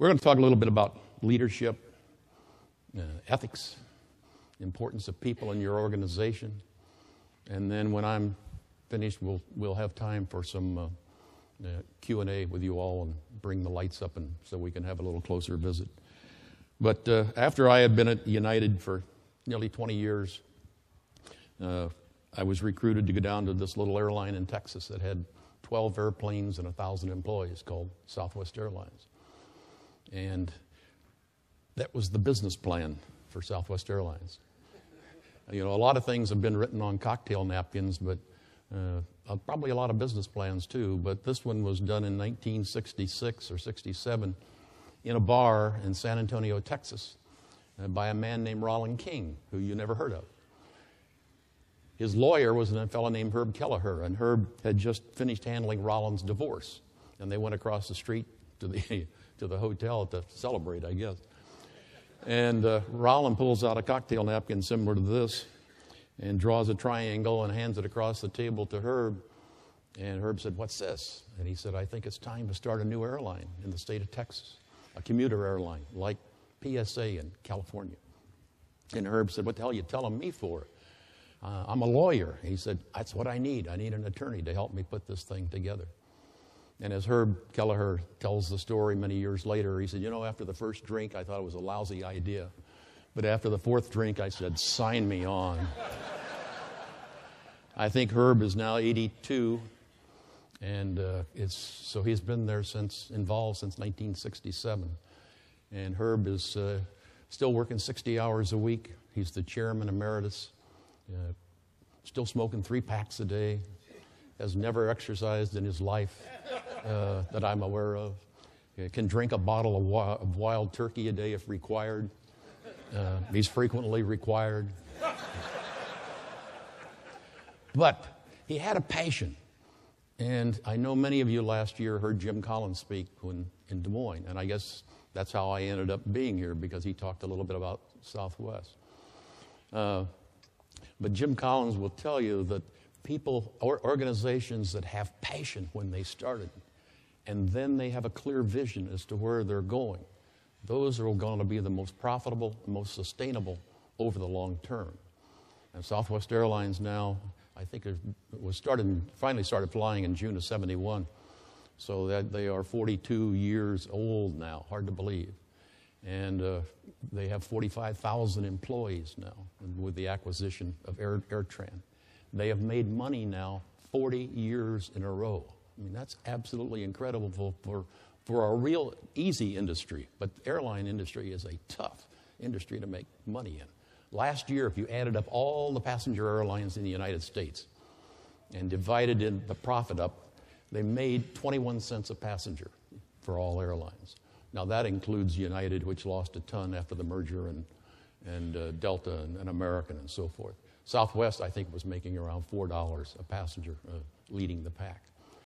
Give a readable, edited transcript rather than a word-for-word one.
We're going to talk a little bit about leadership, ethics, importance of people in your organization. And then when I'm finished, we'll have time for some Q&A with you all and bring the lights up and so we can have a little closer visit. But after I had been at United for nearly 20 years, I was recruited to go down to this little airline in Texas that had 12 airplanes and 1,000 employees called Southwest Airlines. And that was the business plan for Southwest Airlines. You know, a lot of things have been written on cocktail napkins, but probably a lot of business plans too. But this one was done in 1966 or 67 in a bar in San Antonio, Texas, by a man named Rollin King, who you never heard of. His lawyer was a fellow named Herb Kelleher, and Herb had just finished handling Rollin's divorce. And they went across the street to the hotel to celebrate, I guess. And Rollin pulls out a cocktail napkin similar to this and draws a triangle and hands it across the table to Herb. And Herb said, "What's this?" And he said, "I think it's time to start a new airline in the state of Texas, a commuter airline like PSA in California." And Herb said, "What the hell are you telling me for? I'm a lawyer." He said, "That's what I need. I need an attorney to help me put this thing together." And as Herb Kelleher tells the story many years later, he said, "You know, after the first drink, I thought it was a lousy idea. But after the fourth drink, I said, sign me on." I think Herb is now 82, and so he's been there involved since 1967. And Herb is still working 60 hours a week. He's the chairman emeritus, still smoking 3 packs a day, has never exercised in his life that I'm aware of. Can drink a bottle of wild turkey a day if required. He's frequently required. But he had a passion. And I know many of you last year heard Jim Collins speak in Des Moines. And I guess that's how I ended up being here, because he talked a little bit about Southwest. But Jim Collins will tell you that people or organizations that have passion when they started, and then they have a clear vision as to where they're going, those are going to be the most profitable, most sustainable over the long term. And Southwest Airlines now, I think it was finally started flying in June of '71. So that they are 42 years old now, hard to believe. And they have 45,000 employees now with the acquisition of AirTran. They have made money now 40 years in a row. I mean, that's absolutely incredible for a real easy industry. But the airline industry is a tough industry to make money in. Last year, if you added up all the passenger airlines in the United States and divided in the profit up, they made 21 cents a passenger for all airlines. Now, that includes United, which lost a ton after the merger, and Delta and American and so forth. Southwest, I think, was making around $4 a passenger, leading the pack.